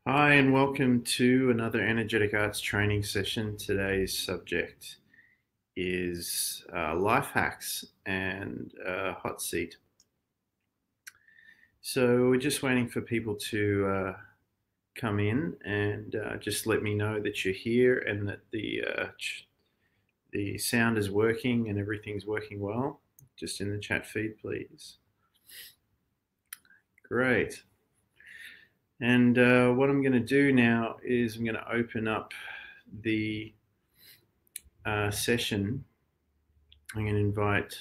Hi, and welcome to another Energetic Arts training session. Today's subject is life hacks and hot seat. So we're just waiting for people to come in and just let me know that you're here and that the sound is working and everything's working well. Just in the chat feed, please. Great. And what I'm going to do now is I'm going to open up the session. I'm going to invite,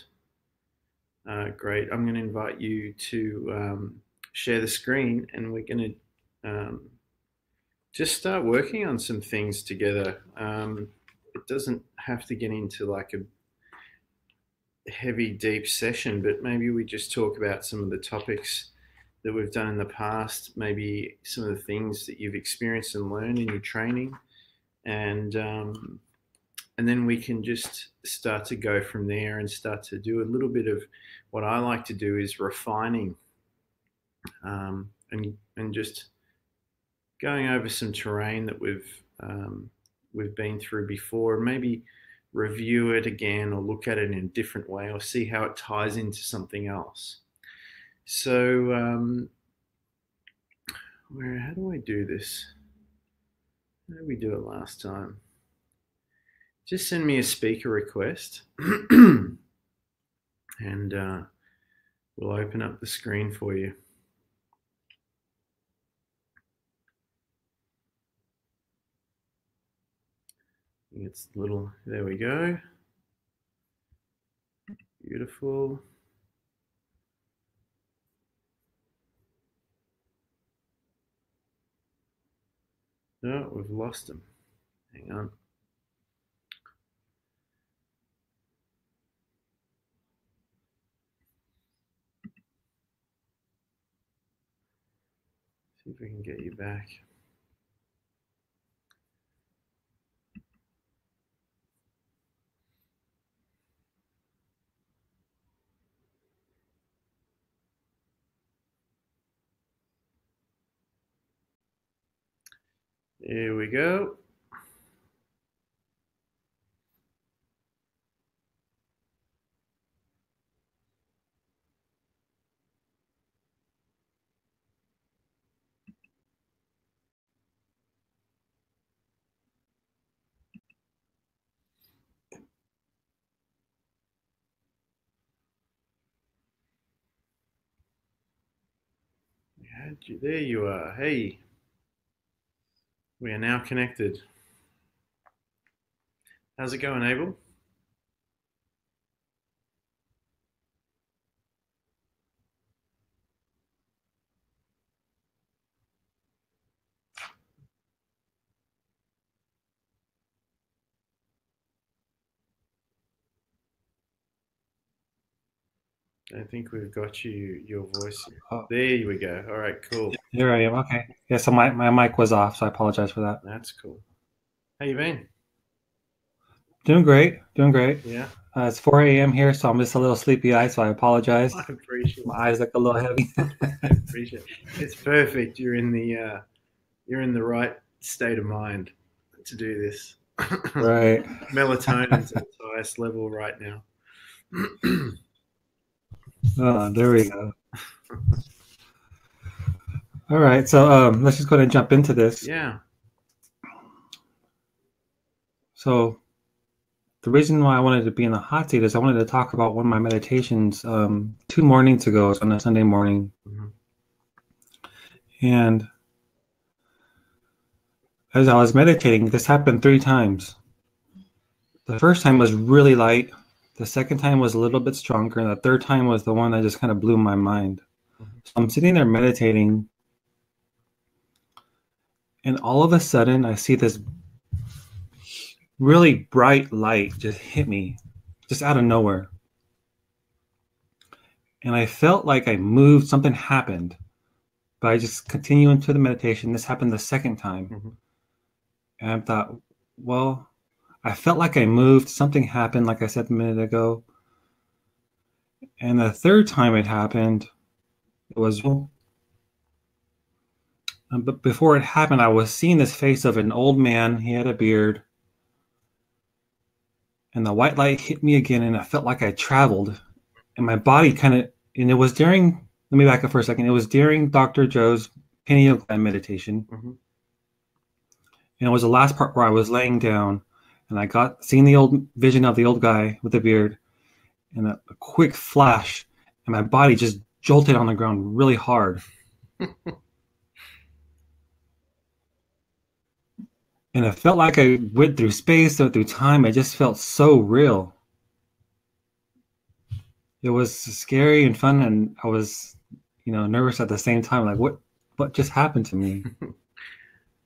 great, I'm going to invite you to share the screen, and we're going to just start working on some things together. It doesn't have to get into like a heavy, deep session, but maybe we just talk about some of the topics that we've done in the past, maybe some of the things that you've experienced and learned in your training, and and then we can just start to go from there and start to do a little bit of what I like to do is refining, and just going over some terrain that we've been through before, and maybe review it again or look at it in a different way or see how it ties into something else. So how do I do this? How did we do it last time? Just send me a speaker request and we'll open up the screen for you. It's little, there we go. Beautiful. No, we've lost them. Hang on. See if we can get you back. There we go. We had you. There you are. Hey, we are now connected. How's it going, Abel? I think we've got your voice. Oh, There we go. All right, cool. here I am. Okay. Yeah, so my mic was off, so I apologize for that. That's cool. How you been? Doing great. Doing great. Yeah, It's 4 a.m. here, so I'm just a little sleepy eyed, so I apologize. I appreciate My eyes look a little heavy. it. I appreciate it. It's perfect. You're in the right state of mind to do this. Right. Melatonin's at its highest level right now. There we go. All right, so let's just go ahead and jump into this. Yeah. So the reason why I wanted to be in the hot seat is I wanted to talk about one of my meditations 2 mornings ago. It's on a Sunday morning, Mm-hmm. and as I was meditating, this happened 3 times. The first time was really light. The second time was a little bit stronger, and the third time was the one that just kind of blew my mind. Mm-hmm. So I'm sitting there meditating, and all of a sudden, I see this really bright light just hit me, just out of nowhere. And I felt like I moved, something happened, but I just continued into the meditation. This happened the second time. Mm-hmm. And I thought, well, I felt like I moved, something happened, like I said a minute ago. And the third time it happened, it was But before it happened, I was seeing this face of an old man. He had a beard, and the white light hit me again, and I felt like I traveled, and my body kind of. And it was during. Let me back up for a second. It was during Dr. Joe's pineal gland meditation, Mm-hmm. and it was the last part where I was laying down, and I got seeing the old vision of the old guy with the beard, and a quick flash, and my body just jolted on the ground really hard. And it felt like I went through space, went through time. It just felt so real. It was scary and fun, and I was, nervous at the same time. Like, what just happened to me?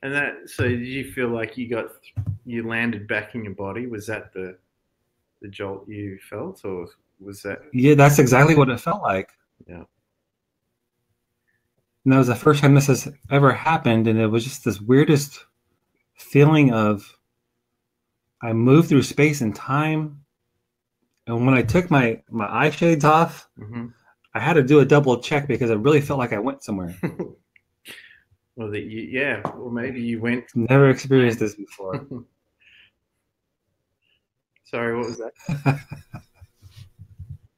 And so did you feel like you landed back in your body? Was that the jolt you felt, or was that? Yeah, that's exactly what it felt like. Yeah. And that was the first time this has ever happened, and it was just this weirdest feeling of I moved through space and time. And when I took my eye shades off, Mm-hmm. I had to do a double check because it really felt like I went somewhere. Well, or maybe you went. Never experienced this before. Sorry, what was that?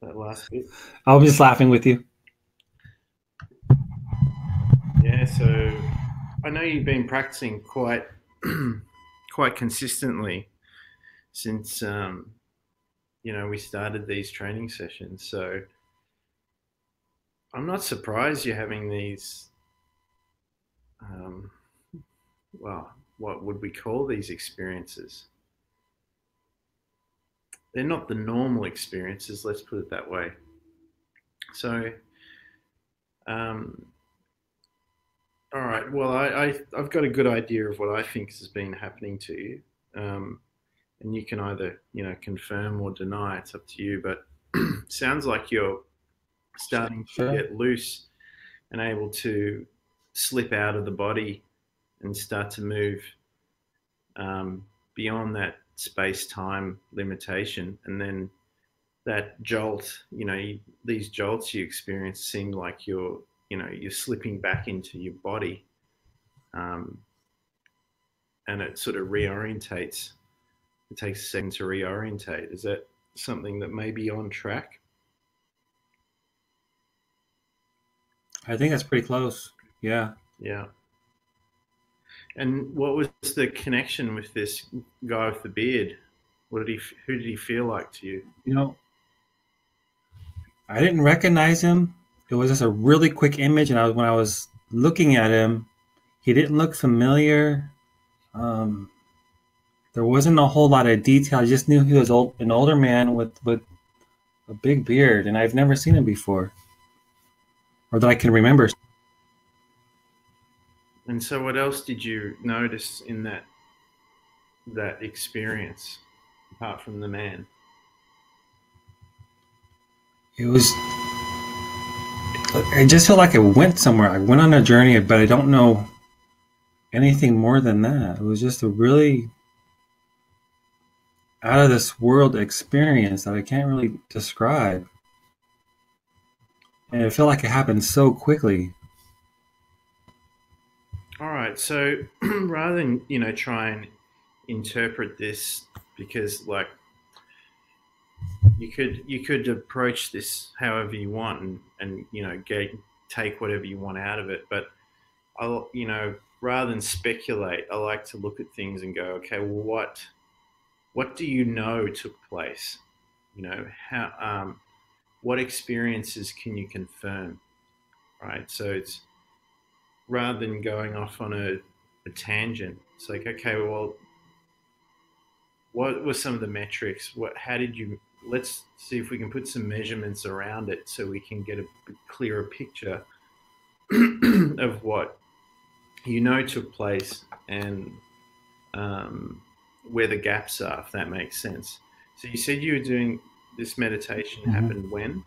That last bit. I'll be just laughing with you. Yeah, so I know you've been practicing quite quite consistently since we started these training sessions. So I'm not surprised you're having these. Well, what would we call these experiences? They're not the normal experiences. Let's put it that way. So, all right. Well, I've got a good idea of what I think has been happening to you, and you can either confirm or deny. It's up to you. But sounds like you're starting to get loose and able to slip out of the body and start to move beyond that space-time limitation, and then that jolt. These jolts you experience seem like you're slipping back into your body, and it sort of reorientates. It takes a second to reorientate. Is that something that may be on track? I think that's pretty close. Yeah. Yeah. And what was the connection with this guy with the beard? Who did he feel like to you? I didn't recognize him. It was just a really quick image, and when I was looking at him, he didn't look familiar. There wasn't a whole lot of detail. I just knew he was an older man with a big beard, and I've never seen him before, or that I can remember. And so, what else did you notice in that experience, apart from the man? I just felt like I went somewhere. I went on a journey, but I don't know anything more than that. It was just a really out of this world experience that I can't really describe. And it felt like it happened so quickly. All right. So, rather than try and interpret this, because like you could approach this however you want, and take whatever you want out of it. But I'll rather than speculate, I like to look at things and go, okay, well, what do you know took place? How what experiences can you confirm, right? So it's rather than going off on a tangent, it's like, okay, well, what were some of the metrics? How did you? Let's see if we can put some measurements around it so we can get a clearer picture of what took place, and where the gaps are, if that makes sense. So you said you were doing this meditation. Mm-hmm. Happened when?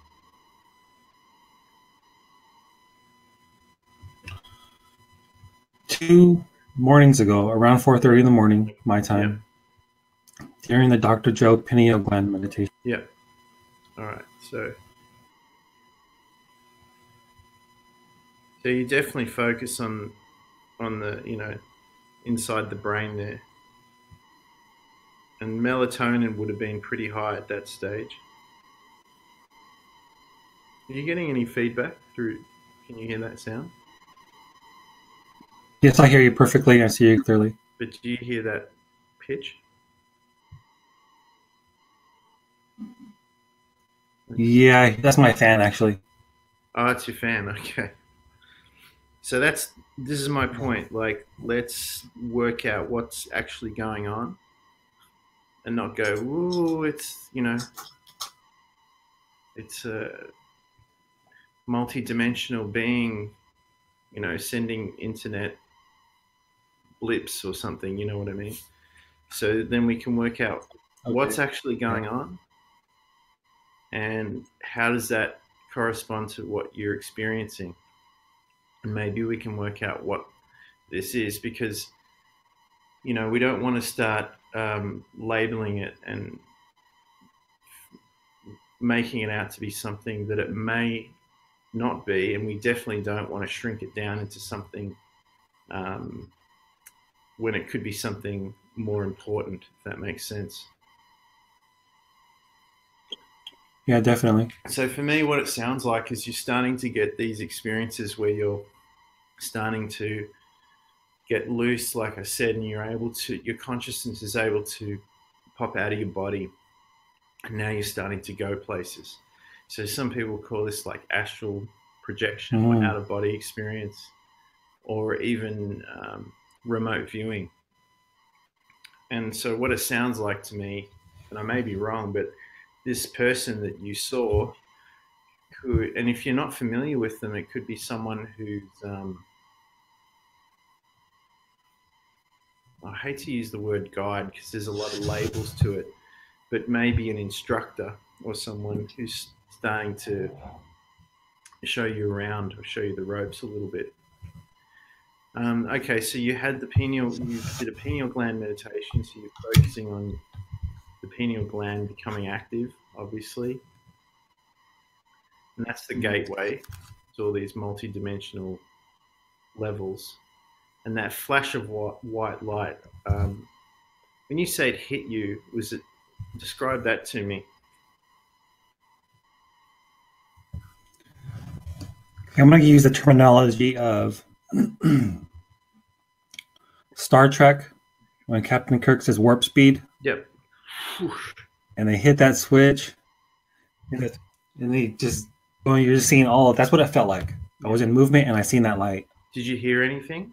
2 mornings ago, around 4:30 in the morning, my time, during the Dr. Joe pineal gland meditation. Yeah. All right. So you definitely focus on on the, inside the brain there. And melatonin would have been pretty high at that stage. Are you getting any feedback through? Can you hear that sound? Yes, I hear you perfectly. I see you clearly. But do you hear that pitch? Yeah, that's my fan actually. Oh, it's your fan. Okay. So this is my point. Like, let's work out what's actually going on, and not go, "Ooh, it's a multi-dimensional being, sending internet blips or something." You know what I mean? So then we can work out Okay. what's actually going on, and how does that correspond to what you're experiencing, and maybe we can work out what this is, because we don't want to start labeling it and making it out to be something that it may not be, and we definitely don't want to shrink it down into something um, when it could be something more important, if that makes sense. Yeah, definitely. So for me, what it sounds like is you're starting to get these experiences where you're starting to get loose, like I said, and your consciousness is able to pop out of your body, and now you're starting to go places. So some people call this like astral projection or Mm. out of body experience, or even remote viewing. And so what it sounds like to me, and I may be wrong, but this person that you saw could, and if you're not familiar with them, it could be someone who's, I hate to use the word guide because there's a lot of labels to it, but maybe an instructor or someone who's starting to show you around or show you the ropes a little bit. Okay, so you did a pineal gland meditation, so you're focusing on the pineal gland becoming active, obviously, and that's the gateway to all these multi-dimensional levels. And that flash of white light, when you say it hit you, was it? Describe that to me. I'm going to use the terminology of Star Trek when Captain Kirk says warp speed, Yep. and they hit that switch, and they just, well, you're just seeing all of that's what it felt like. I was in movement and I seen that light. Did you hear anything?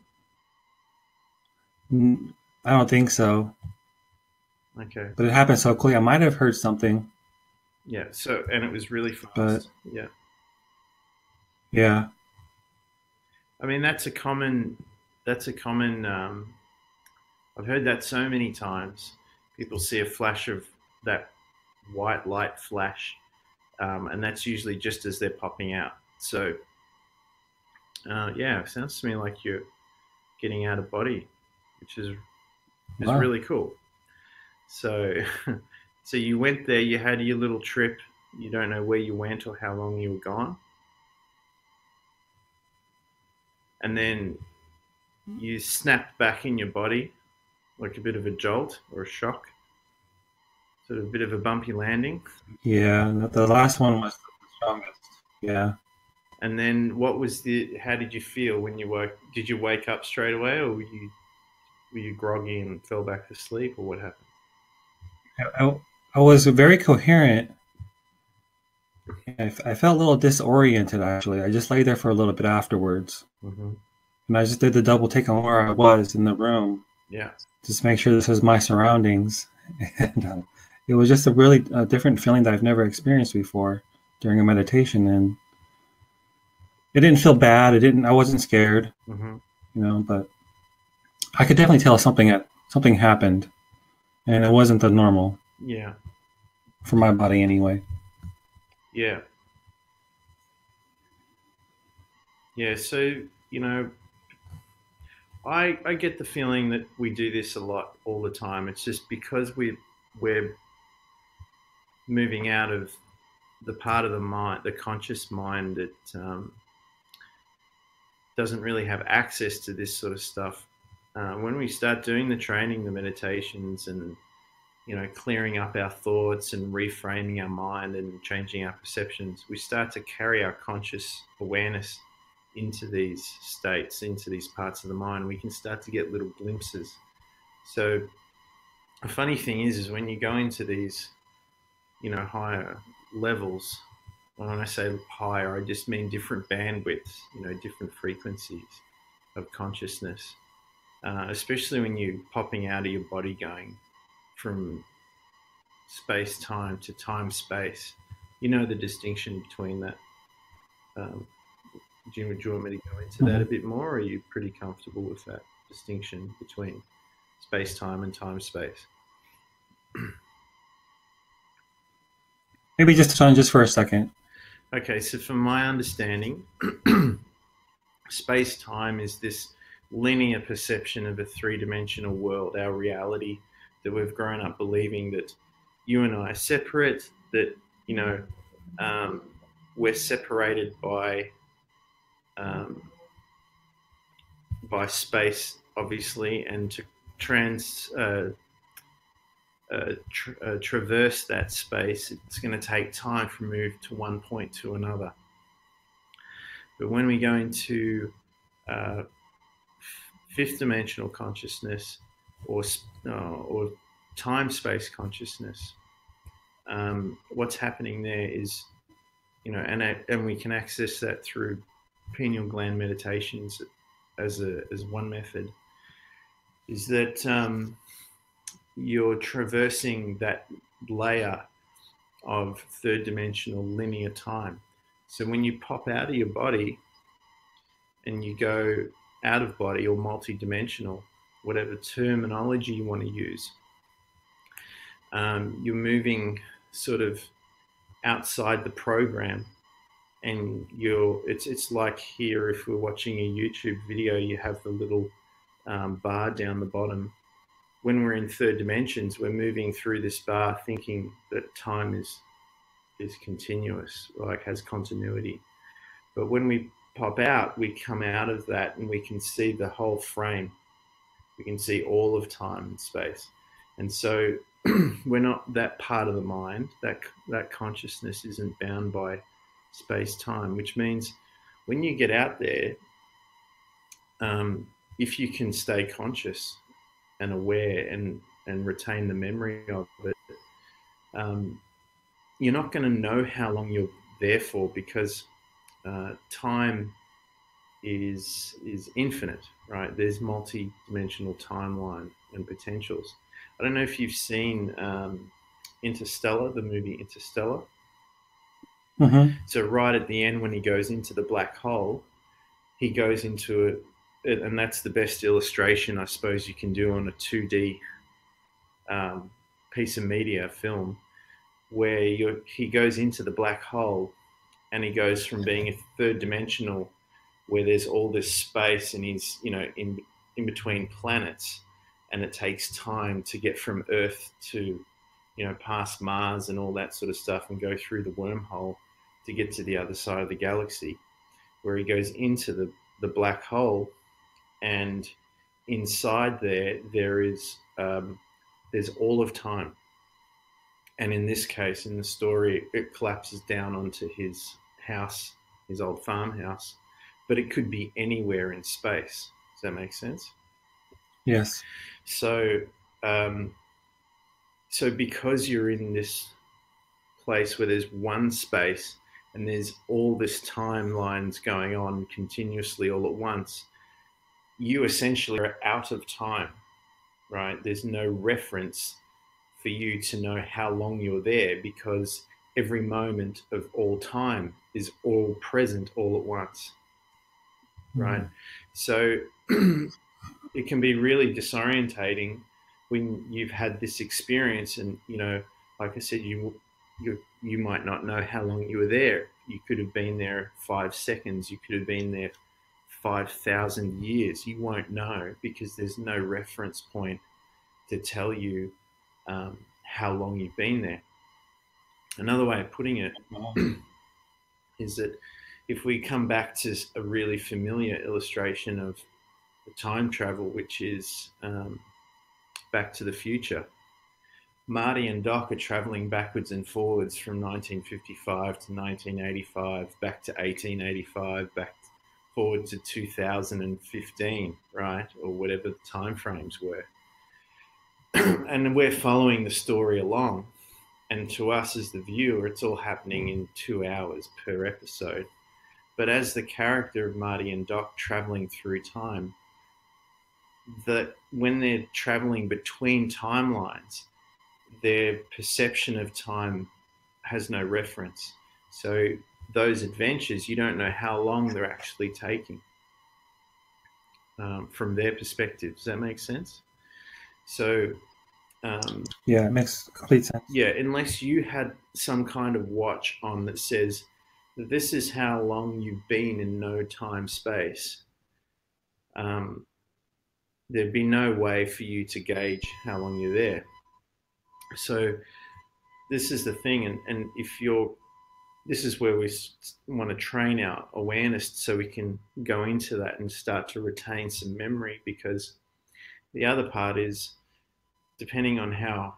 I don't think so, Okay. but it happened so quickly. I might have heard something, Yeah. So, and it was really but fast. Yeah. yeah. I mean, that's a common. I've heard that so many times. People see a flash of that white light flash, and that's usually just as they're popping out. So, yeah, it sounds to me like you're getting out of body, which is Wow. really cool. So, so you went there. You had your little trip. You don't know where you went or how long you were gone, and then you snapped back in your body like a bit of a jolt or a shock, sort of a bit of a bumpy landing. Yeah, the last one was the strongest. Yeah. And then how did you feel when you woke? Did you wake up straight away, or were you groggy and fell back to sleep, or what happened? I was very coherent. I felt a little disoriented actually. I just lay there for a little bit afterwards, Mm-hmm. and I just did the double take on where I was in the room, Yeah. just make sure this was my surroundings. And it was just a really different feeling that I've never experienced before during a meditation, and it didn't feel bad. It didn't. I wasn't scared, Mm-hmm. but I could definitely tell something happened, and it wasn't the normal Yeah. for my body anyway. Yeah. Yeah. So you know, I get the feeling that we do this a lot all the time. It's just because we're moving out of the part of the mind, the conscious mind that doesn't really have access to this sort of stuff. When we start doing the training, the meditations, and clearing up our thoughts and reframing our mind and changing our perceptions, we start to carry our conscious awareness into these states, into these parts of the mind. We can start to get little glimpses. So a funny thing is when you go into these, higher levels, when I say higher, I just mean different bandwidths, different frequencies of consciousness, especially when you're popping out of your body, going from space time to time space. You know the distinction between that. Do you want me to go into that a bit more, or are you pretty comfortable with that distinction between space time and time space? Maybe just touch on just for a second. Okay, so from my understanding, space time is this linear perception of a three-dimensional world, our reality, that we've grown up believing that you and I are separate, that we're separated by space, obviously, and to traverse that space, it's going to take time to move to one point to another. But when we go into fifth dimensional consciousness or time space consciousness, what's happening there is, and we can access that through pineal gland meditations as one method, is that you're traversing that layer of third dimensional linear time. So when you pop out of your body and you go out of body, or multi-dimensional, whatever terminology you want to use, you're moving sort of outside the program, and it's like here, if we're watching a YouTube video, you have the little bar down the bottom. When we're in third dimensions, we're moving through this bar thinking that time is continuous, like has continuity. But when we pop out, we come out of that and we can see the whole frame. We can see all of time and space. And so we're not that part of the mind, that consciousness isn't bound by space-time, which means when you get out there, if you can stay conscious and aware and retain the memory of it, you're not going to know how long you're there for, because time is infinite, right? There's multi-dimensional timeline and potentials. I don't know if you've seen Interstellar, the movie Interstellar. Mm-hmm. So right at the end, when he goes into the black hole, he goes into it, and that's the best illustration I suppose you can do on a 2D piece of media film, where he goes into the black hole, and he goes from being a third dimensional, where there's all this space, and he's in between planets, and it takes time to get from Earth to past Mars and all that sort of stuff, and go through the wormhole to get to the other side of the galaxy, where he goes into the black hole, and inside there is there's all of time. And in this case, in the story, it collapses down onto his house, his old farmhouse, but it could be anywhere in space. Does that make sense? Yes. So because you're in this place where there's one space and there's all this timelines going on continuously all at once, you essentially are out of time, right? There's no reference for you to know how long you're there, because every moment of all time is all present all at once, right? Mm. So it can be really disorientating when you've had this experience, and like I said, you might not know how long you were there. You could have been there 5 seconds. You could have been there 5,000 years. You won't know, because there's no reference point to tell you how long you've been there. Another way of putting it is that if we come back to a really familiar illustration of time travel, which is Back to the Future, Marty and Doc are traveling backwards and forwards from 1955 to 1985, back to 1885, back forward to 2015, right? Or whatever the time frames were. And we're following the story along. And to us as the viewer, it's all happening in 2 hours per episode. But as the character of Marty and Doc traveling through time, that when they're traveling between timelines, their perception of time has no reference. So those adventures, you don't know how long they're actually taking from their perspective. Does that make sense? So yeah, it makes complete sense. yeah, unless you had some kind of watch on that says this is how long you've been in no time space, there'd be no way for you to gauge how long you're there. So this is the thing, and if you're, this is where we want to train our awareness so we can go into that and start to retain some memory, because the other part is, depending on how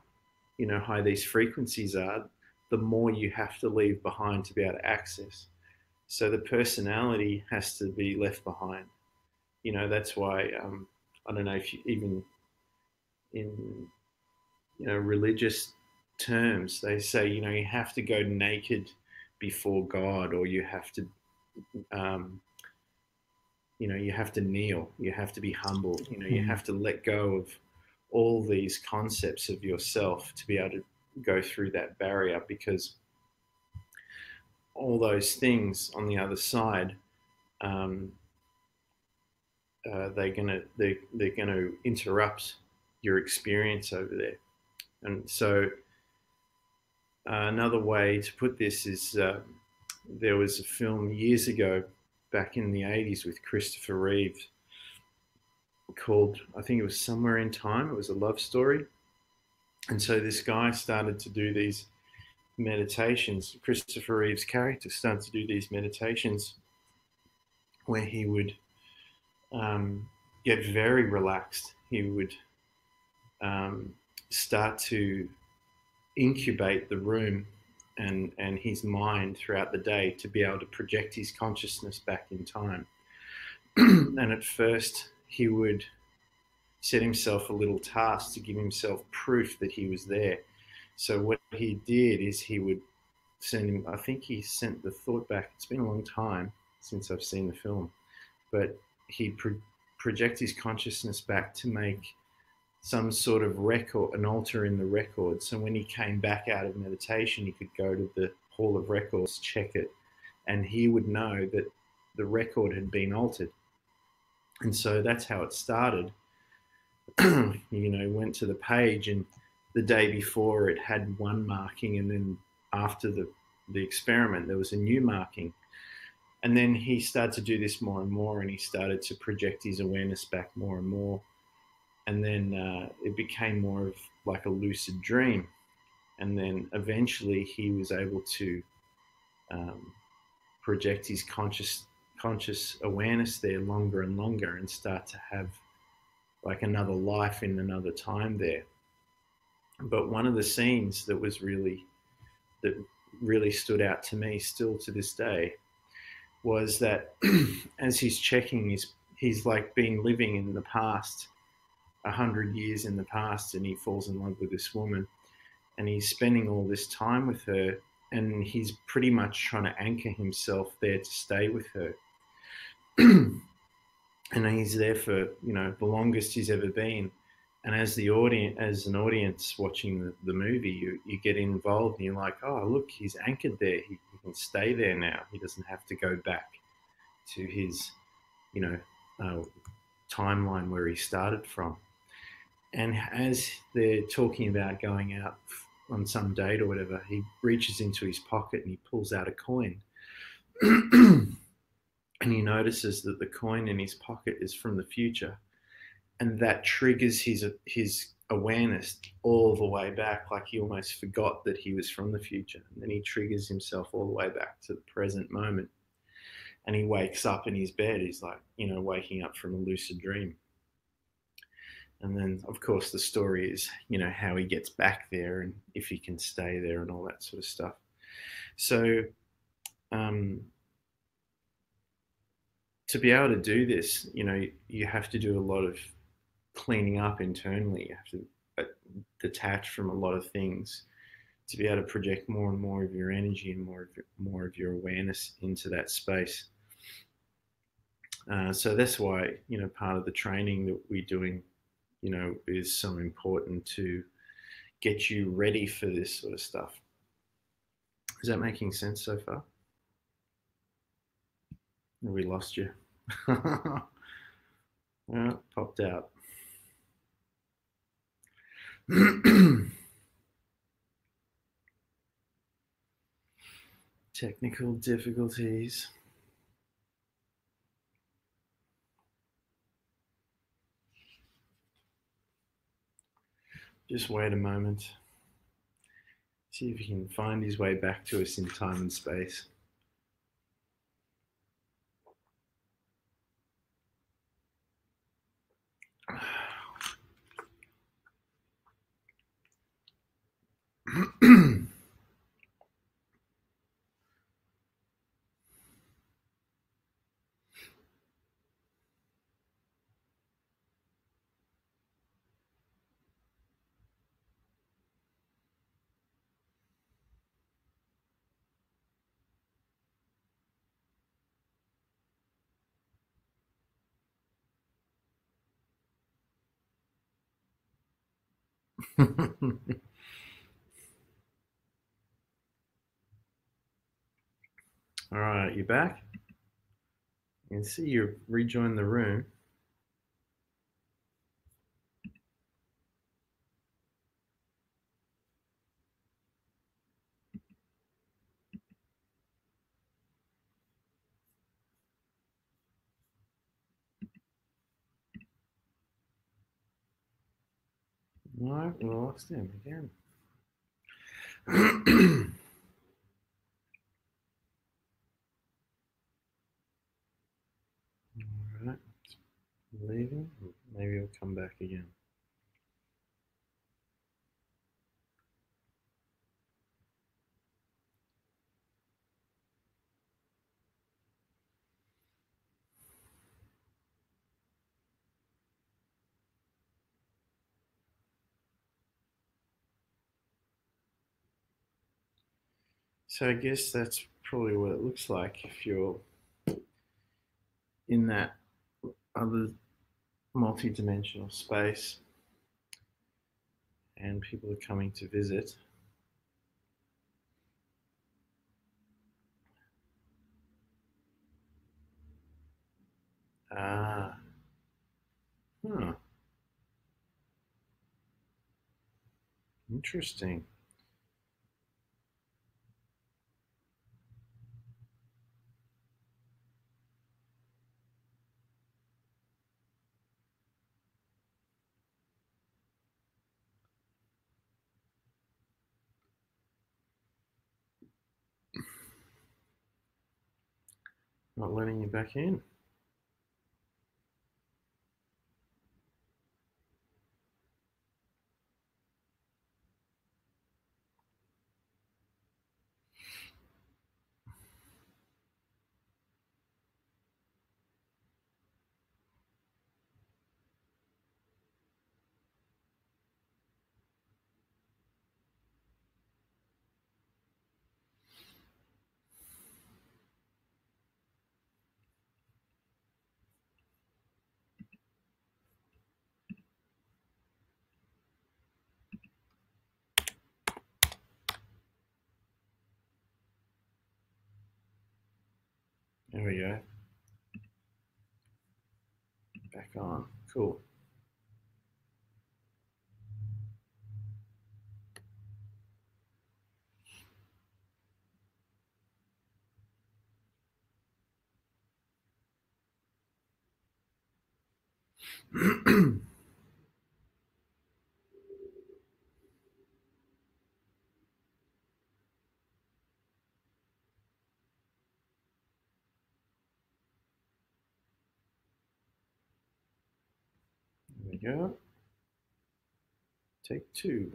high these frequencies are, the more you have to leave behind to be able to access. So the personality has to be left behind. That's why I don't know if you, even in religious terms, they say you have to go naked before God, or you have to you have to kneel, you have to be humble, you have to let go of all these concepts of yourself to be able to go through that barrier, because all those things on the other side, they're gonna interrupt your experience over there. And so another way to put this is there was a film years ago, back in the 80s, with Christopher Reeve, called, I think it was Somewhere in Time. It was a love story. And so this guy started to do these meditations. Christopher Reeve's character started to do these meditations where he would get very relaxed. He would start to incubate the room and his mind throughout the day to be able to project his consciousness back in time. And at first, he would set himself a little task to give himself proof that he was there. So what he did is he would send him, I think he sent the thought back, it's been a long time since I've seen the film, but he project his consciousness back to make some sort of record, an altar in the record. So when he came back out of meditation, he could go to the Hall of Records, check it, and he would know that the record had been altered. And so that's how it started. Went to the page, and the day before it had one marking, and then after the experiment there was a new marking. And then he started to do this more and more, and he started to project his awareness back more and more. And then it became more of like a lucid dream. And then eventually he was able to project his conscious awareness there longer and longer, and start to have like another life in another time there. But one of the scenes that really stood out to me still to this day was that as he's checking, he's like been living in the past, 100 years in the past, and he falls in love with this woman, and he's spending all this time with her, and he's pretty much trying to anchor himself there to stay with her. And he's there for the longest he's ever been. And as an audience watching the movie, you get involved, and you're like, oh look, he's anchored there. He can stay there now. He doesn't have to go back to his timeline where he started from. And as they're talking about going out on some date or whatever, he reaches into his pocket and he pulls out a coin. And he notices that the coin in his pocket is from the future. And that triggers his awareness all the way back, like he almost forgot that he was from the future. And then he triggers himself all the way back to the present moment. and he wakes up in his bed. He's like, waking up from a lucid dream. And then, of course, the story is, how he gets back there and if he can stay there and all that sort of stuff. So, um, to be able to do this, you have to do a lot of cleaning up internally. You have to detach from a lot of things to be able to project more and more of your energy and more of your awareness into that space. So that's why, part of the training that we're doing, is so important to get you ready for this sort of stuff. Is that making sense so far? We lost you. Well, popped out. Technical difficulties. Just wait a moment. See if he can find his way back to us in time and space. All right, you back? You can see you rejoined the room. No, we lost him again. All right, leaving. Maybe he'll come back again. So I guess that's probably what it looks like if you're in that other multi-dimensional space and people are coming to visit. Ah, huh. Interesting. Not letting you back in. There we go. Back on. Cool. we go. Take two.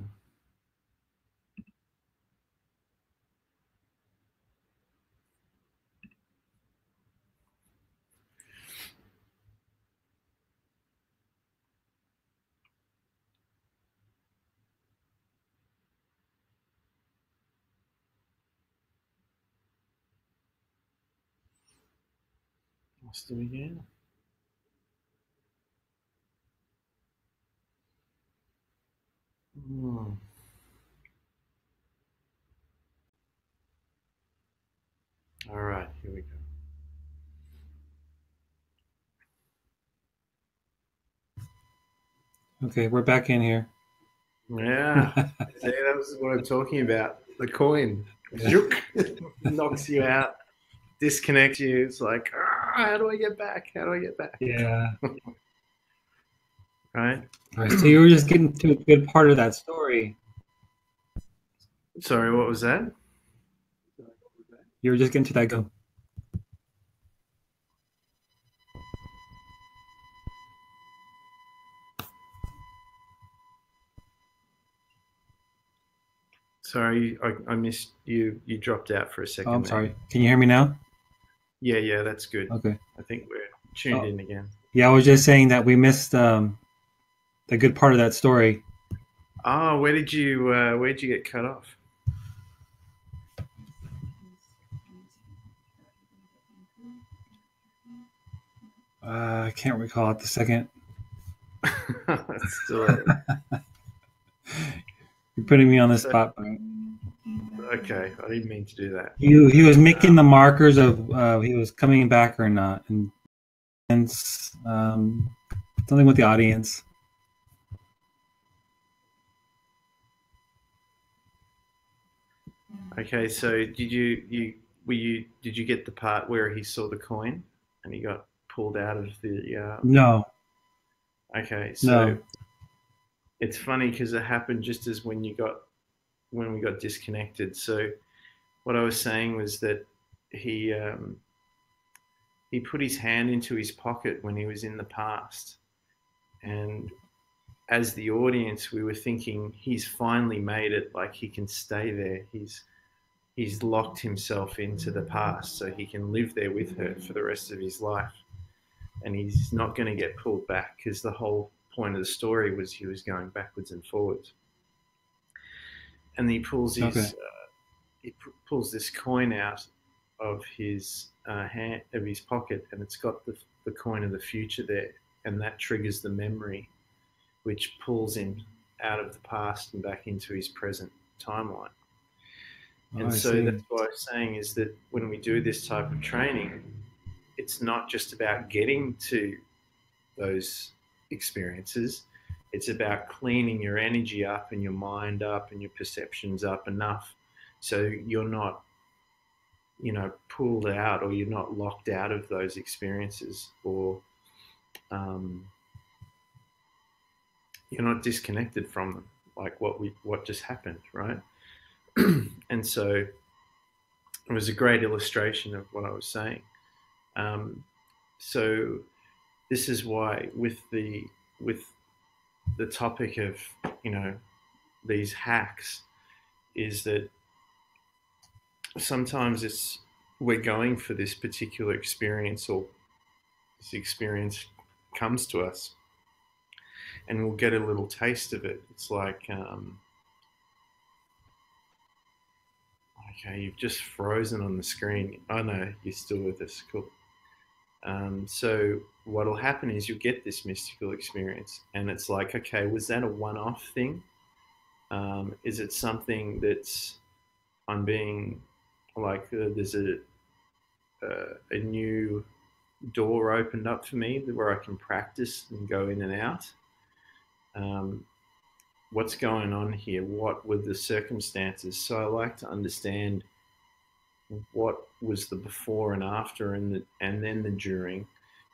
Lost him again. Hmm. All right, here we go. Okay, we're back in here. Yeah, see, that was what I'm talking about. The coin, Zook, knocks you out, disconnects you. It's like, how do I get back? How do I get back? Yeah. Right? All right. So you were just getting to a good part of that story. Sorry, what was that? You were just getting to that go. Sorry, I missed you. You dropped out for a second. Oh, I'm there. sorry. Can you hear me now? Yeah, that's good. Okay. I think we're tuned Oh. in again. Yeah, I was just saying that we missed the good part of that story. Oh, where'd you get cut off? I can't recall at the second. Still, You're putting me on the spot. But okay, I didn't mean to do that. he was making the markers of he was coming back or not, and something with the audience. Okay, so did you get the part where he saw the coin and he got pulled out of the? No, Okay, so no. it's funny because it happened just as when we got disconnected. So what I was saying was that he he put his hand into his pocket when he was in the past, and as the audience, we were thinking he's finally made it. Like he can stay there. He's locked himself into the past, so he can live there with her for the rest of his life, and he's not going to get pulled back because the whole point of the story was he was going backwards and forwards. And he pulls his Okay. pulls this coin out of his pocket, and it's got the coin of the future there, and that triggers the memory, which pulls him out of the past and back into his present timeline. And I so see. that's what I'm saying is that when we do this type of training, it's not just about getting to those experiences. It's about cleaning your energy up and your mind up and your perceptions up enough so you're not, pulled out, or you're not locked out of those experiences, or um, you're not disconnected from them, like what just happened, right? And so it was a great illustration of what I was saying. Um, so this is why with the topic of these hacks is that sometimes we're going for this particular experience, or this experience comes to us and we'll get a little taste of it. It's like okay, you've just frozen on the screen. Oh no, you're still with us. Cool. So what'll happen is you'll get this mystical experience, and it's like, okay, was that a one-off thing? Is it something that's I'm being like there's a new door opened up for me where I can practice and go in and out? Um, what's going on here? What were the circumstances? So I like to understand what was the before and after, and then the during.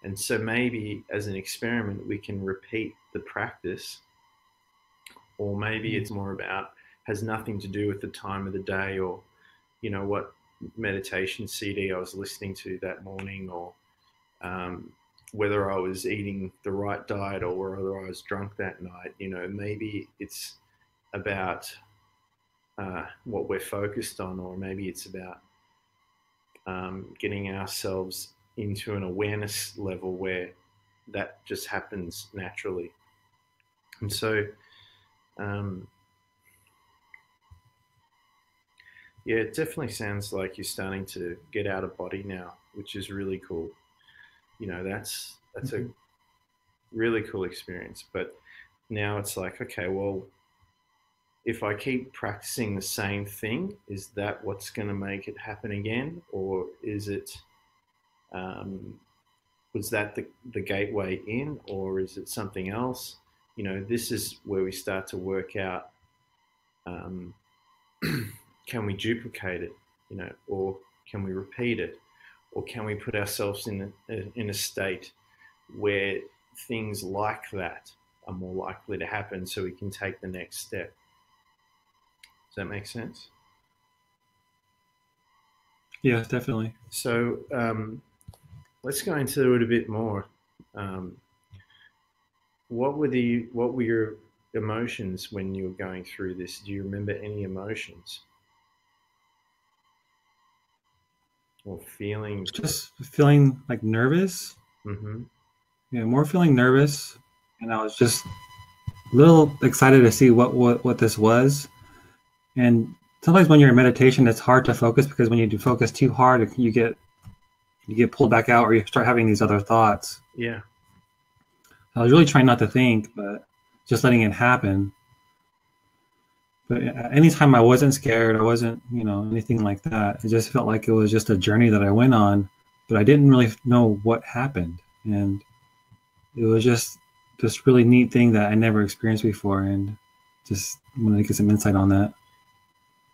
And so maybe as an experiment we can repeat the practice, or maybe it's more about has nothing to do with the time of the day, or what meditation CD I was listening to that morning, or whether I was eating the right diet or whether I was drunk that night. Maybe it's about what we're focused on, or maybe it's about getting ourselves into an awareness level where that just happens naturally. And so, um, yeah, it definitely sounds like you're starting to get out of body now, which is really cool. That's a Mhm. really cool experience. But now it's like, okay, well, if I keep practicing the same thing, is that what's going to make it happen again, or is it um, was that the gateway in, or is it something else? This is where we start to work out, um, can we duplicate it, or can we repeat it, or can we put ourselves in a state where things like that are more likely to happen, so we can take the next step. Does that make sense? Yeah, definitely. So let's go into it a bit more. Um, what were your emotions when you were going through this? Do you remember any emotions or feelings? Just feeling like nervous. Mm-hmm. Yeah, more feeling nervous, and I was just a little excited to see what this was. And sometimes when you're in meditation, it's hard to focus because when you do focus too hard, you get pulled back out, or you start having these other thoughts. Yeah. I was really trying not to think, but just letting it happen. But anytime I wasn't scared, I wasn't, anything like that. It just felt like it was just a journey that I went on, but I didn't really know what happened. And it was just this really neat thing that I never experienced before. And just want to get some insight on that.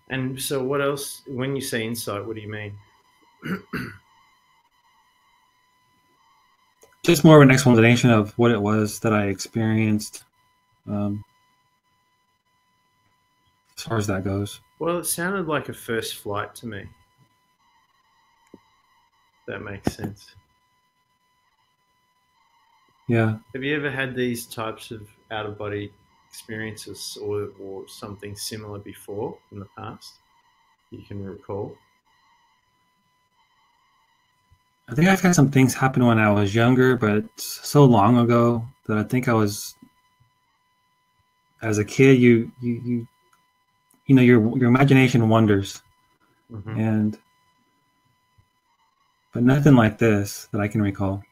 And so, what else? When you say insight, what do you mean? Just more of an explanation of what it was that I experienced, um, as far as that goes. Well, it sounded like a first flight to me. That makes sense. Yeah. Have you ever had these types of out of body experiences, or something similar before in the past you can recall? I think I've had some things happen when I was younger, but so long ago that I think I was, as a kid, your imagination wanders, Hmm. and but nothing like this that I can recall.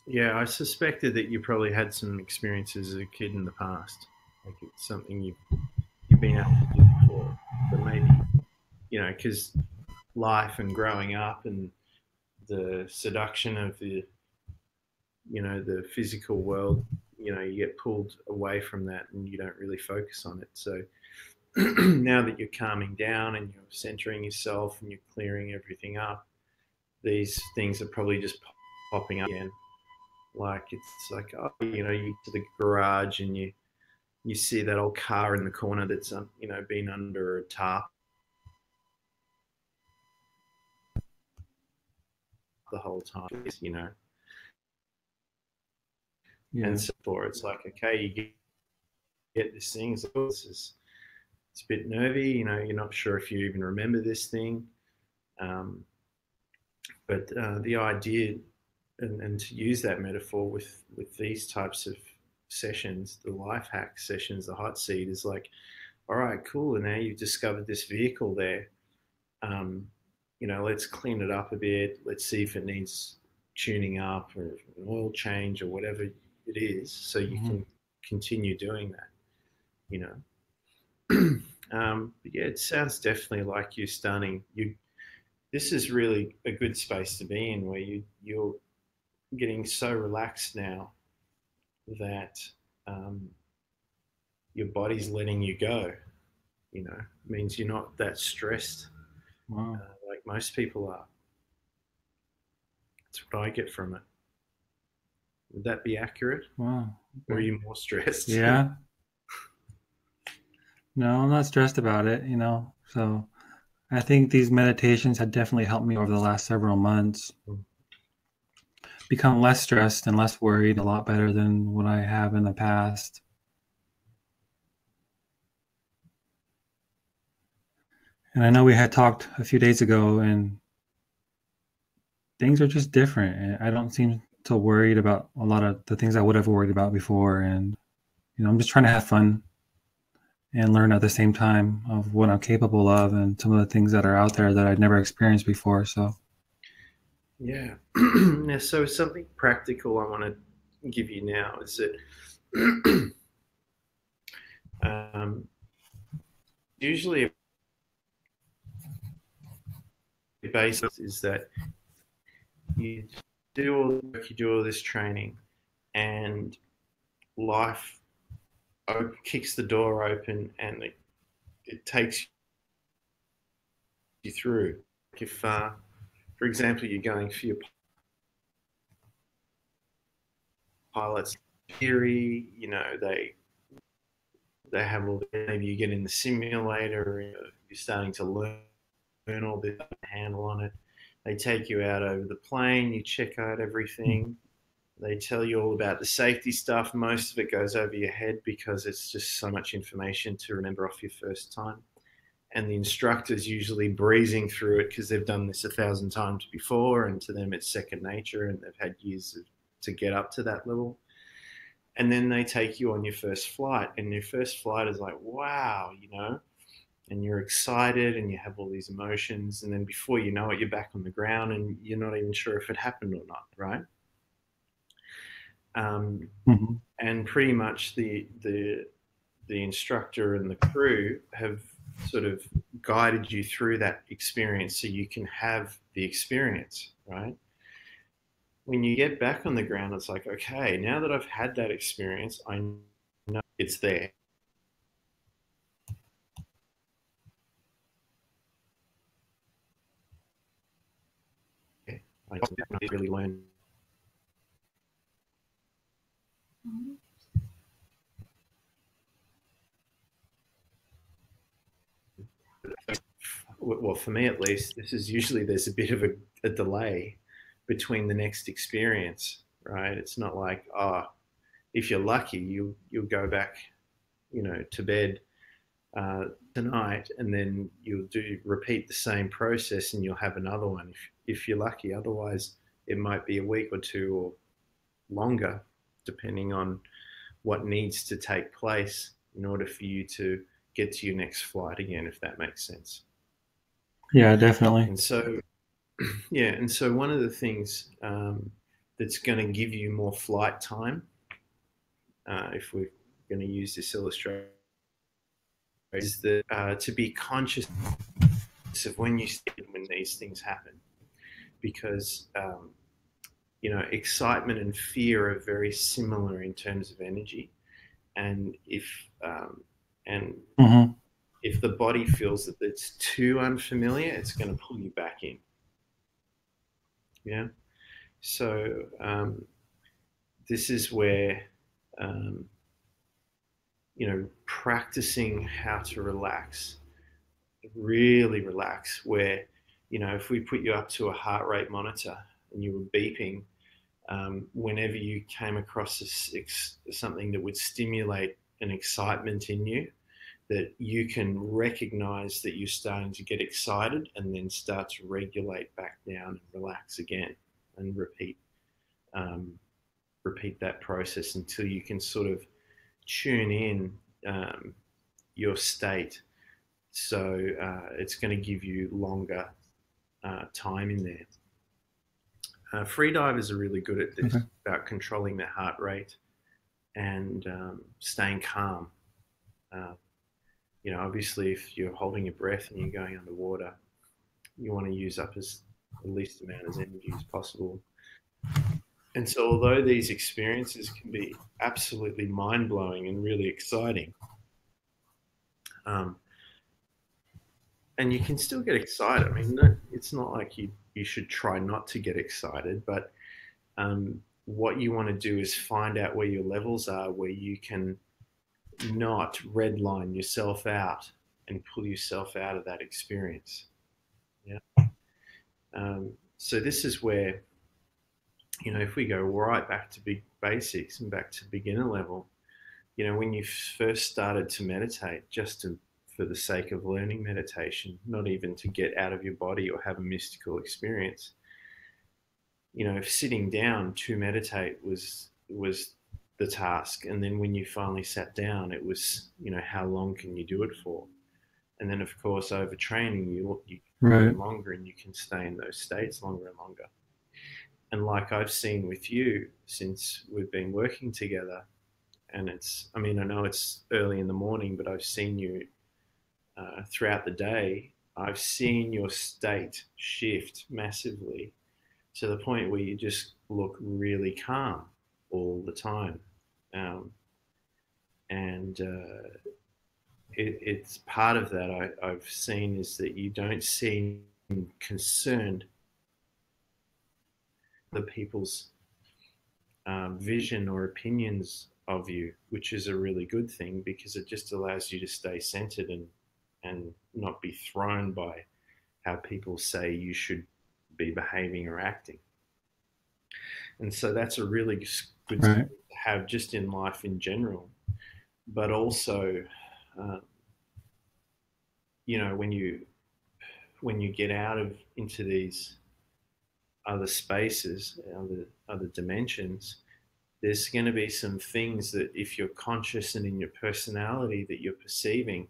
Yeah, I suspected that you probably had some experiences as a kid in the past, like it's something you've been able to do before, but maybe because life and growing up and the seduction of the physical world, you get pulled away from that and you don't really focus on it. So now that you're calming down and you're centering yourself and you're clearing everything up, these things are probably just popping up again. Like it's like, oh, you get to the garage and you see that old car in the corner that's been under a tarp the whole time. Yeah. And so for it's like, okay, you get this thing. So it's a bit nervy. You're not sure if you even remember this thing. Um, but the idea, and to use that metaphor with these types of sessions, the life hack sessions, the hot seat is like, all right, cool. And now you've discovered this vehicle there. Um, let's clean it up a bit. Let's see if it needs tuning up or an oil change or whatever it is, so you Mhm. can continue doing that. You know. But yeah, it sounds definitely like you're starting. This is really a good space to be in, where you're getting so relaxed now that um, your body's letting you go. It means you're not that stressed Wow. like most people are. That's what I get from it. Would that be accurate, Wow. or are Okay. you more stressed? Yeah. No, I'm not stressed about it, So I think these meditations have definitely helped me over the last several months. become less stressed and less worried, a lot better than what I have in the past. And I know we had talked a few days ago, and things are just different. And I don't seem so worried about a lot of the things I would have worried about before. And I'm just trying to have fun and learn at the same time of what I'm capable of and some of the things that are out there that I'd never experienced before. So, Yeah. Yeah. So something practical I want to give you now is that um, usually a basis is that you do all the work, you do all this training, and life kicks the door open and it takes you through. If, for example, you're going for your pilot's theory, they have all. Maybe you get in the simulator, you're starting to learn all this handle on it. They take you out over the plane, you check out everything. They tell you all about the safety stuff. Most of it goes over your head because it's just so much information to remember off your first time. And the instructor's usually breezing through it because they've done this 1,000 times before, and to them it's second nature, and they've had years to get up to that level. And then they take you on your first flight, and your first flight is like, wow, and you're excited and you have all these emotions. And then before you know it, you're back on the ground and you're not even sure if it happened or not, right? mm-hmm. And pretty much the instructor and the crew have sort of guided you through that experience so you can have the experience, right? When you get back on the ground, it's like, okay, now that I've had that experience, I know it's there. I really learned. Well, for me at least, this is usually there's a bit of a delay between the next experience, right? It's not like, if you're lucky, you'll go back, to bed tonight, and then you'll repeat the same process, and you'll have another one if you're lucky. Otherwise, it might be a week or two or longer, depending on what needs to take place in order for you to get to your next flight again, if that makes sense. Yeah, definitely. And so, yeah, and so one of the things that's going to give you more flight time, if we're going to use this illustration, is that to be conscious of when these things happen, because excitement and fear are very similar in terms of energy, and and mm-hmm. if the body feels that it's too unfamiliar, it's going to pull you back in. Yeah. So this is where practicing how to relax, really relax. Where if we put you up to a heart rate monitor and you were beeping, whenever you came across something that would stimulate an excitement in you, that you can recognize that you're starting to get excited and then start to regulate back down and relax again and repeat that process until you can sort of tune in your state. So it's going to give you longer time in there. Freedivers are really good at this, about controlling their heart rate and staying calm. Obviously, if you're holding your breath and you're going underwater, you want to use up the least amount of energy as possible. And so, although these experiences can be absolutely mind-blowing and really exciting, and you can still get excited. I mean, it's not like you should try not to get excited, but what you want to do is find out where your levels are, where you can not redline yourself out and pull yourself out of that experience. Yeah. So this is where, if we go right back to big basics and back to beginner level, when you first started to meditate, for the sake of learning meditation, not even to get out of your body or have a mystical experience, if sitting down to meditate was the task, and then when you finally sat down, it was, how long can you do it for? And then, of course, over training, you Right. learn longer, and you can stay in those states longer and longer. And like I've seen with you since we've been working together, and I know it's early in the morning, but I've seen you throughout the day. I've seen your state shift massively to the point where you just look really calm all the time. Um, and it's part of that I've seen is that you don't seem concerned the people's vision or opinions of you, which is a really good thing because it just allows you to stay centered and not be thrown by how people say you should be behaving or acting. And so that's a really good skill Right. to have just in life in general, but also, uh, when you get out of into these other spaces, other dimensions, there's going to be some things that if you're conscious and in your personality that you're perceiving,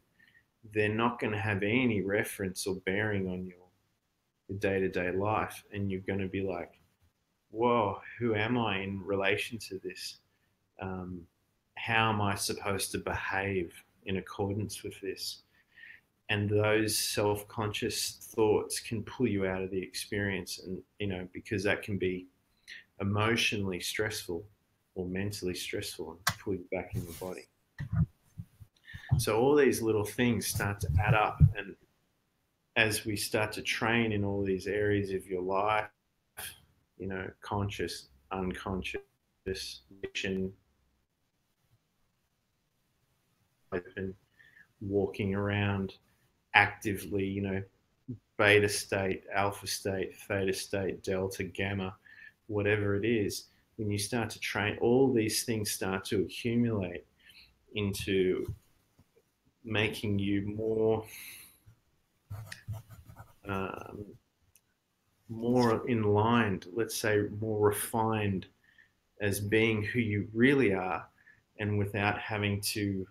they're not going to have any reference or bearing on your day-to-day life, and you're going to be like, whoa, who am I in relation to this? um, how am I supposed to behave in accordance with this? And those self-conscious thoughts can pull you out of the experience, and because that can be emotionally stressful or mentally stressful and pull you back in your body. So all these little things start to add up, and as we start to train in all these areas of your life, conscious, unconscious, vision, open, walking around actively, beta state, alpha state, theta state, delta, gamma, whatever it is, when you start to train, all these things start to accumulate into making you um, more in line, let's say more refined as being who you really are, and without having to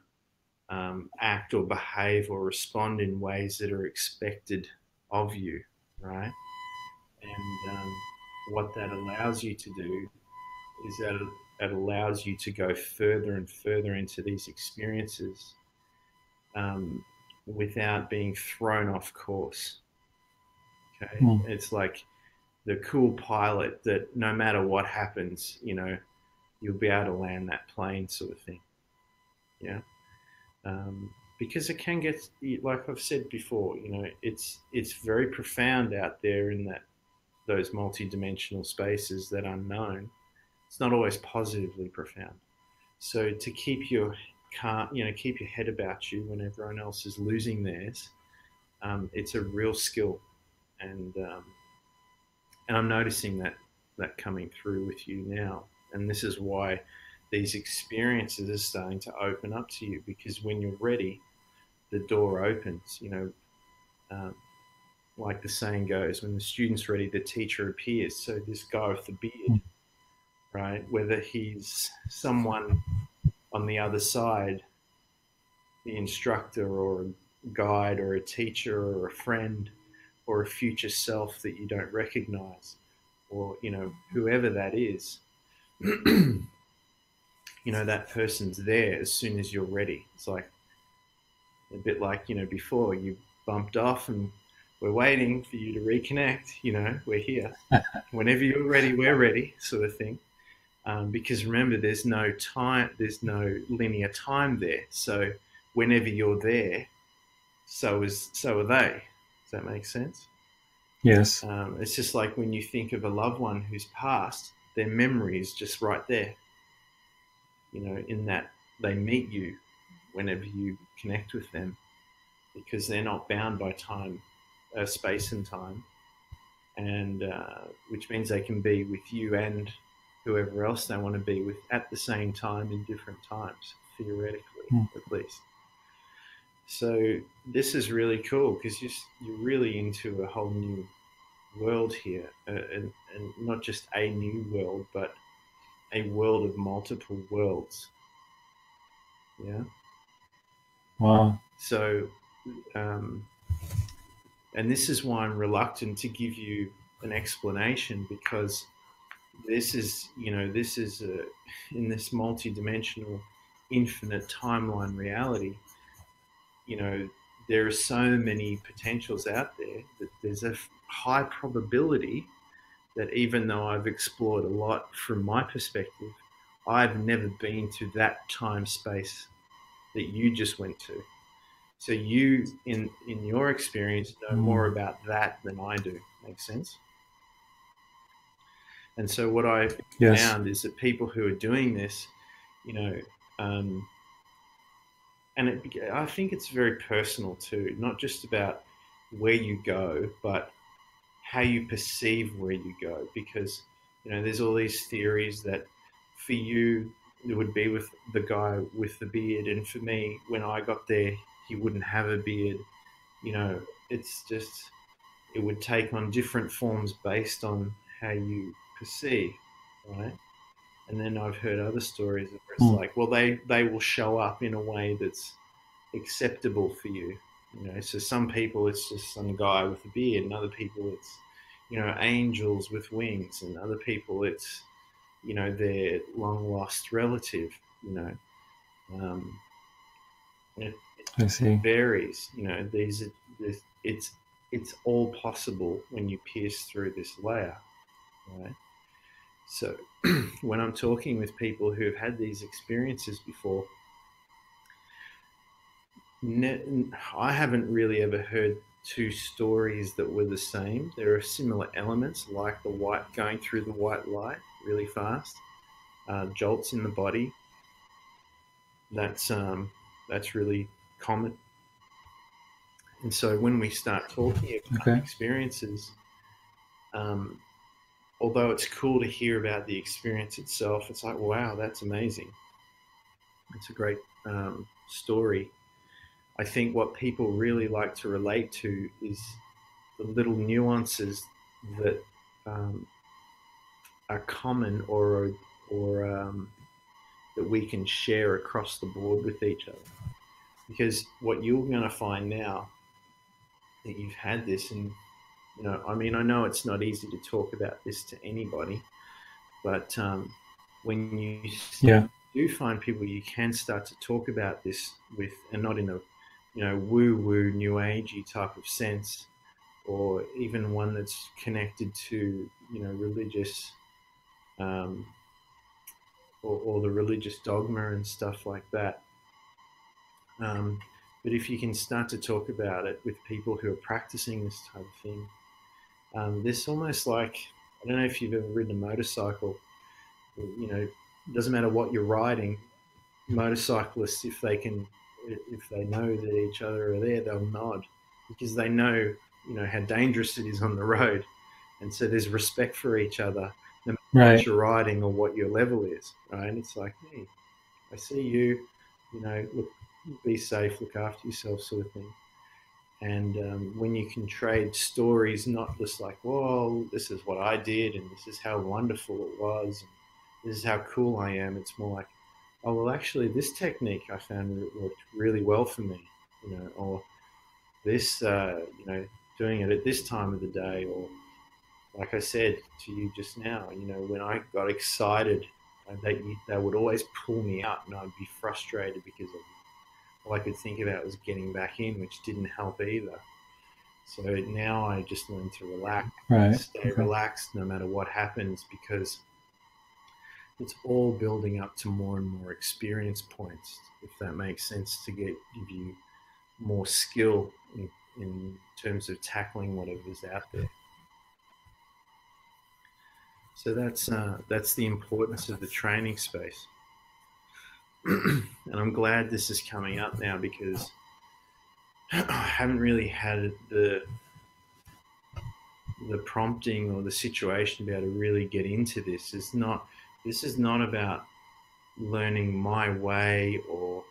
act or behave or respond in ways that are expected of you, right? And what that allows you to do is that it allows you to go further and further into these experiences, um, without being thrown off course. Okay, Mm. it's like the cool pilot that no matter what happens, you'll be able to land that plane, sort of thing. Yeah. Because it can get, like I've said before, it's very profound out there in those multi-dimensional spaces that are unknown. It's not always positively profound. So to keep your keep your head about you when everyone else is losing theirs, it's a real skill, and I'm noticing that coming through with you now, and this is why these experiences are starting to open up to you, because when you're ready, the door opens. Um, like the saying goes, when the student's ready, the teacher appears. So this guy with the beard, right? Whether he's someone on the other side, the instructor or a guide or a teacher or a friend or a future self that you don't recognize, or whoever that is, that person's there as soon as you're ready. It's like a bit like before you bumped off and we're waiting for you to reconnect. We're here. Whenever you're ready, we're ready, sort of thing. Because remember, there's no time, there's no linear time there. So whenever you're there, so are they. Does that make sense? Yes. It's just like when you think of a loved one who's passed, their memory is just right there. In that they meet you whenever you connect with them, because they're not bound by time, space and time, and which means they can be with you and whoever else they want to be with at the same time in different times, theoretically, Mm. at least. So this is really cool because you're really into a whole new world here, and not just a new world, but a world of multiple worlds. Yeah. Wow. So, um, and this is why I'm reluctant to give you an explanation, because this is in this multi-dimensional, infinite timeline reality. You know, there are so many potentials out there that there's a high probability that even though I've explored a lot from my perspective, I've never been to that time space that you just went to. So you, in your experience, know more Mm. about that than I do. Makes sense? And so what I Yes. found is that people who are doing this, you know, um, and I think it's very personal too, not just about where you go, but how you perceive where you go. Because there's all these theories that for you it would be with the guy with the beard, and for me, when I got there, he wouldn't have a beard. It's just it would take on different forms based on how you perceive, right? And then I've heard other stories where it's Mm. like, well, they will show up in a way that's acceptable for you. So some people it's just some guy with a beard, and other people it's angels with wings, and other people it's their long lost relative. You know, um, it, I it see. varies. It's it's all possible when you pierce through this layer, right? So when I'm talking with people who have had these experiences before, I haven't really ever heard two stories that were the same. There are similar elements, like the white going through the white light really fast, jolts in the body. That's really common. And so when we start talking about Okay. experiences, um, although it's cool to hear about the experience itself, it's like, wow, that's amazing. It's a great story. I think what people really like to relate to is the little nuances that um, are common, or that we can share across the board with each other. Because what you're going to find now that you've had this, and I mean, I know it's not easy to talk about this to anybody, but when you Yeah. do find people you can start to talk about this with, and not in a woo woo new agey type of sense, or even one that's connected to religious, um, or the religious dogma and stuff like that. Um, but if you can start to talk about it with people who are practicing this type of thing, this almost like, I don't know if you've ever ridden a motorcycle. It doesn't matter what you're riding. Motorcyclists, if they know that each other are there, they'll nod because they know how dangerous it is on the road, and so there's respect for each other, no matter what Right. you're riding or what your level is, right? And it's like, hey, I see you, look, be safe, look after yourself, sort of thing. And when you can trade stories, not just like, well, this is what I did, and this is how wonderful it was, and this is how cool I am. It's more like, oh, well, actually, this technique I found worked really well for me, or this, doing it at this time of the day, or like I said to you just now, when I got excited, they would always pull me out, and I'd be frustrated because all I could think about was getting back in, which didn't help either. So now I just learn to relax, Right. stay Okay. relaxed no matter what happens, because it's all building up to more and more experience points, if that makes sense, to give you more skill in terms of tackling whatever's out there. So that's the importance of the training space. And I'm glad this is coming up now, because I haven't really had the prompting or the situation to be able to really get into this. It's not this is not about learning my way, or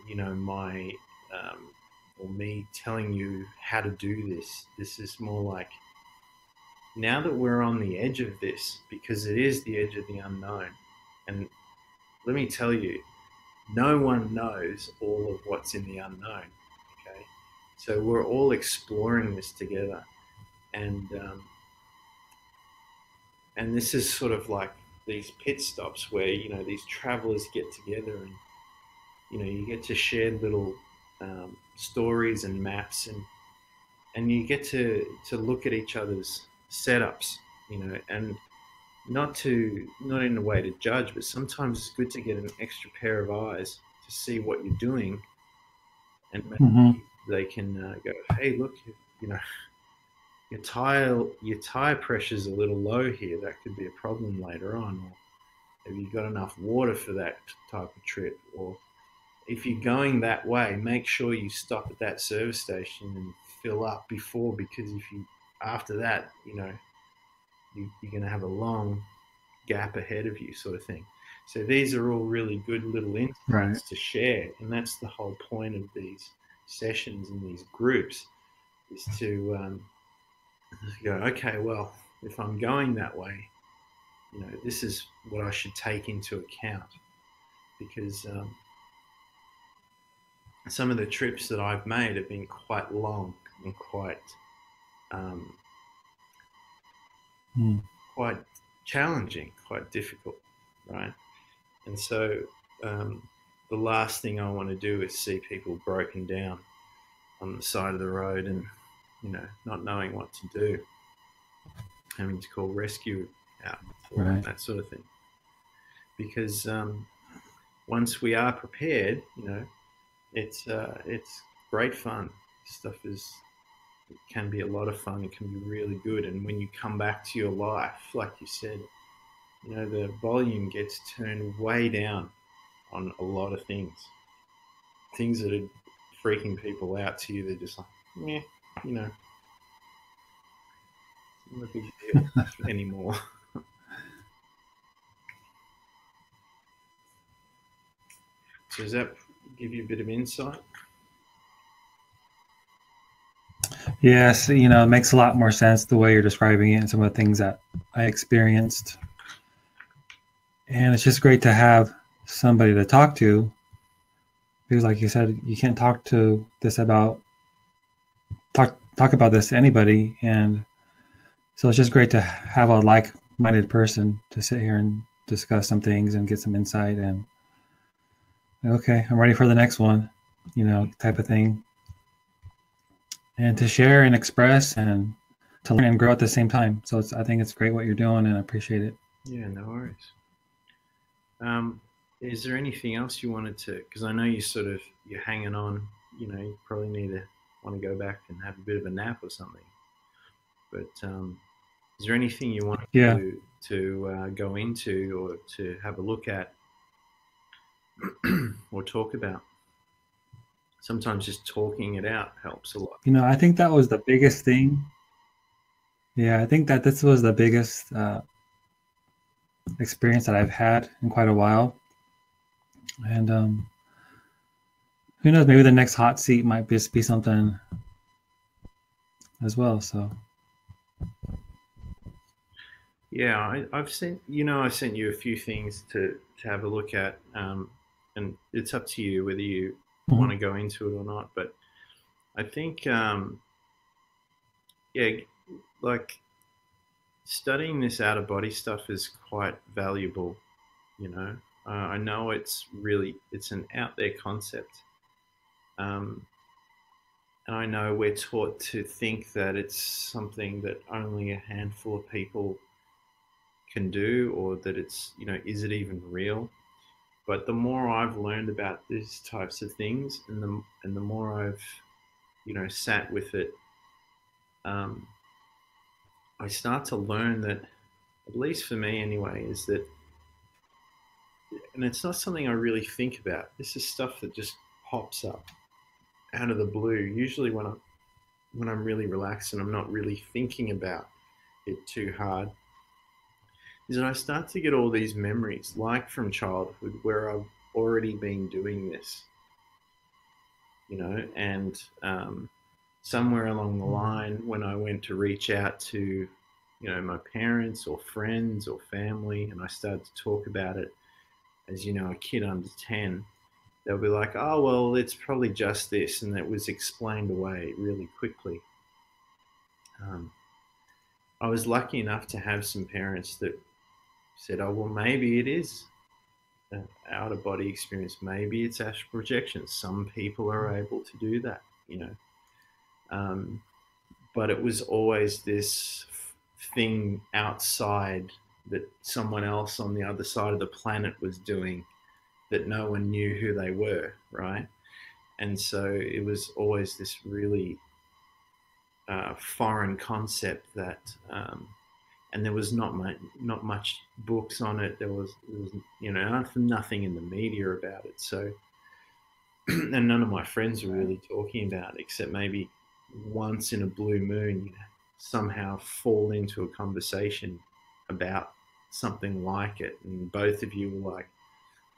my um, or me telling you how to do this. This is more like, now that we're on the edge of this, because it is the edge of the unknown, and let me tell you, no one knows all of what's in the unknown. Okay, so we're all exploring this together, and this is sort of like these pit stops where these travelers get together, and you get to share little stories and maps, and you get to look at each other's setups, and not in a way to judge, but sometimes it's good to get an extra pair of eyes to see what you're doing, and Hmm. maybe they can go, hey, look, you know, your tire pressure's a little low here. That could be a problem later on. Or have you got enough water for that type of trip? Or if you're going that way, make sure you stop at that service station and fill up before, because if you after that, you're going to have a long gap ahead of you, sort of thing. So these are all really good little Right. insights to share, and that's the whole point of these sessions and these groups, is to go, okay, well, if I'm going that way, this is what I should take into account, because some of the trips that I've made have been quite long and um, Mm. quite challenging, quite difficult, right? And so um, the last thing I want to do is see people broken down on the side of the road, and not knowing what to do, having to call rescue out for it, Right. that sort of thing. Because once we are prepared, it's great fun. Stuff is It can be a lot of fun. It can be really good. And when you come back to your life, like you said, the volume gets turned way down on a lot of things that are freaking people out to you. They're just like, yeah, you know, it's not a big deal anymore. So does that give you a bit of insight? Yes, it makes a lot more sense the way you're describing it and some of the things that I experienced. And it's just great to have somebody to talk to because, like you said, you can't talk about this to anybody. And so it's just great to have a like-minded person to sit here and discuss some things and get some insight. And okay, I'm ready for the next one, type of thing. And to share and express and to learn and grow at the same time. So I think it's great what you're doing, and I appreciate it. Yeah, no worries. Um, is there anything else you wanted to? Because I know you're hanging on. You probably want to go back and have a bit of a nap or something. But is there anything you wanted Yeah. to go into, or to have a look at, or talk about? Sometimes just talking it out helps a lot. I think that was the biggest thing. Yeah, I think that this was the biggest experience that I've had in quite a while. And who knows, maybe the next hot seat might just be something as well. So, Yeah, I sent you a few things to have a look at, and it's up to you whether you want to mhm. go into it or not. But I think, yeah, like studying this out of body stuff is quite valuable. I know it's an out there concept, um, and I know we're taught to think that it's something that only a handful of people can do, or that is it even real? But the more I've learned about these types of things, and the more I've sat with it, um, I start to learn that, at least for me anyway, is that, and it's not something I really think about. This is stuff that just pops up out of the blue. Usually when I'm really relaxed and I'm not really thinking about it too hard, is that I start to get all these memories, like from childhood, where I've already been doing this, and somewhere along the line, when I went to reach out to, my parents or friends or family, and I started to talk about it as, a kid under 10, they'll be like, oh, well, it's probably just this. And it was explained away really quickly. Um, I was lucky enough to have some parents that said, oh, well, maybe it is an out of body experience. Maybe it's astral projection. Some people are able to do that. Um, but it was always this thing outside that someone else on the other side of the planet was doing that no one knew who they were, right? And so it was always this really foreign concept that, and there was not much books on it. There was nothing in the media about it. So, and none of my friends were really talking about it, except maybe once in a blue moon, somehow fall into a conversation about something like it, and both of you were like,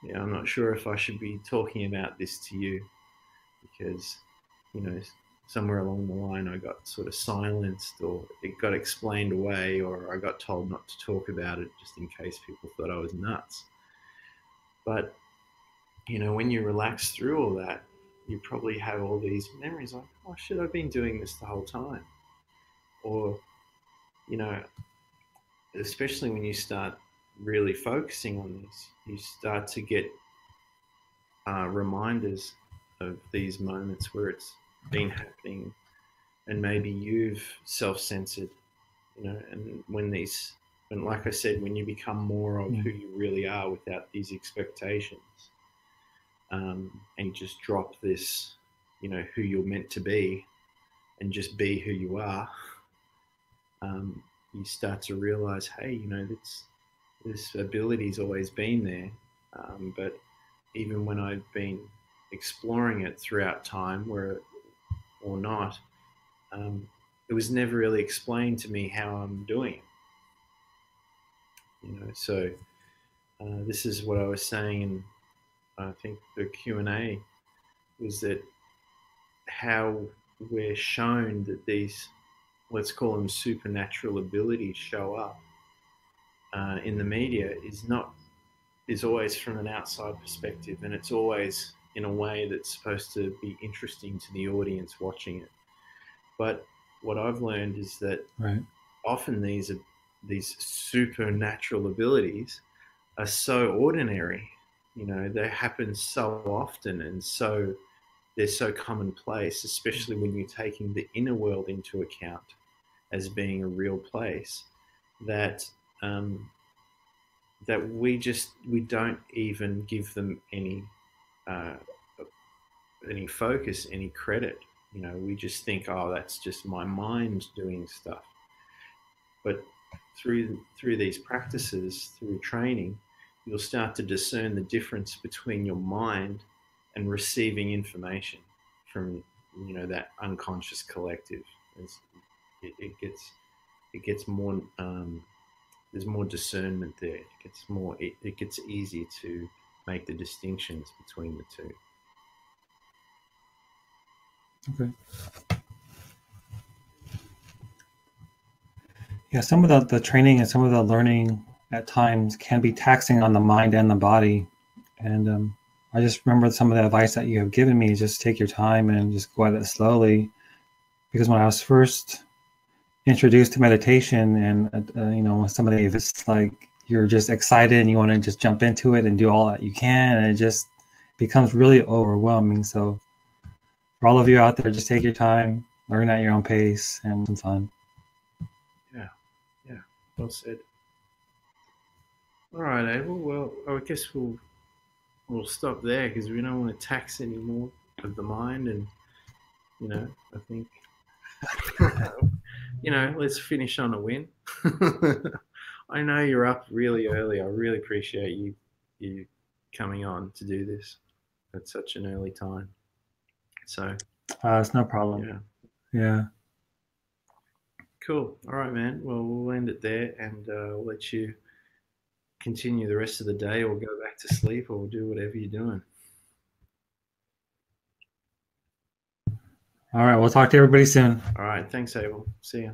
"Yeah, I'm not sure if I should be talking about this to you," because you know somewhere along the line I got sort of silenced, or it got explained away, or I got told not to talk about it just in case people thought I was nuts. But when you relax through all that, you probably have all these memories like, oh shit, I've been doing this the whole time. Or, you know, especially when you start really focusing on this, you start to get reminders of these moments where it's been happening, and maybe you've self-censored, and when, like I said, when you become more of who you really are without these expectations, and you just drop this, who you're meant to be, and just be who you are, you start to realize, hey, this ability's always been there, but even when I've been exploring it throughout time, where or not, um, it was never really explained to me how I'm doing it. So this is what I was saying, and I think the Q&A was that how we're shown that these, let's call them supernatural abilities, show up in the media is always from an outside perspective, and it's always in a way that's supposed to be interesting to the audience watching it. But what I've learned is that often these supernatural abilities are so ordinary. They happen so often, and they're so commonplace, especially when you're taking the inner world into account as being a real place, that that we don't even give them uh, any focus, any credit. We just think, oh, that's just my mind doing stuff. But through these practices, through training, you'll start to discern the difference between your mind and receiving information from that unconscious collective. It gets more. There's more discernment there. It gets easier to make the distinctions between the two. Okay. Yeah, some of the training and some of the learning at times can be taxing on the mind and the body. And I just remember some of the advice that you have given me, just take your time and just go at it slowly. Because when I was first introduced to meditation, and some of the, it's like you're just excited and you want to just jump into it and do all that you can, and it just becomes really overwhelming. So for all of you out there, just take your time, learn at your own pace, and some fun. Yeah, well said. All right, Abel. Well, I guess we'll stop there because we don't want to tax any more of the mind, and I think let's finish on a win. I know you're up really early. I really appreciate you coming on to do this at such an early time. So it's no problem. Yeah. Cool. All right, man. Well, we'll end it there, and we'll let you continue the rest of the day or go back to sleep or do whatever you're doing. All right, we'll talk to everybody soon. All right. Thanks, Abel. See ya.